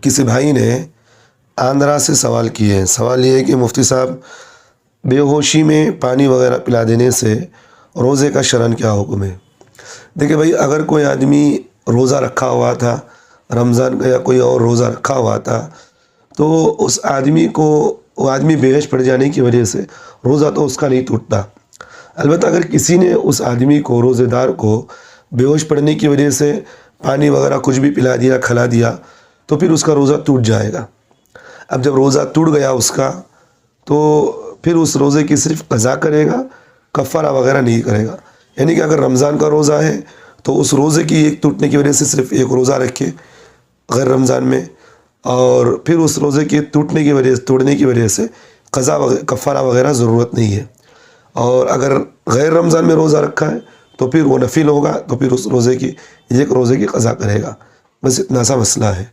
کسی بھائی نے آندھرا سے سوال کیے ہیں۔ سوال یہ ہے کہ مفتی صاحب، بے ہوشی میں پانی وغیرہ پلا دینے سے روزے کا شرعاً کیا حکم ہے؟ دیکھیں بھائی، اگر کوئی آدمی روزہ رکھا ہوا تھا رمضان کا یا کوئی اور روزہ رکھا ہوا تھا، تو اس آدمی کو وہ آدمی بے ہوش پڑ جانے کی وجہ سے روزہ تو اس کا نہیں ٹوٹتا۔ البتہ اگر کسی نے اس آدمی کو، روزے دار کو، بے ہوش پڑنے کی وجہ سے پانی وغیرہ کچھ بھی پلا دیا، کھلا دیا، تو پھر اس کا روزہ ٹوٹ جائے گا۔ اب جب روزہ ٹوٹ گیا اس کا، تو پھر اس روزے کی صرف قضا کرے گا، کفارہ وغیرہ نہیں کرے گا۔ یعنی کہ اگر رمضان کا روزہ ہے تو اس روزے کی ایک ٹوٹنے کی وجہ سے صرف ایک روزہ رکھے غیر رمضان میں، اور پھر اس روزے کے توڑنے کی وجہ سے قضا کفارہ وغیرہ ضرورت نہیں ہے۔ اور اگر غیر رمضان میں روزہ رکھا ہے تو پھر وہ نفل ہوگا، تو پھر اس روزے کی ایک روزے کی قضا کرے گا۔ بس اتنا سا مسئلہ ہے۔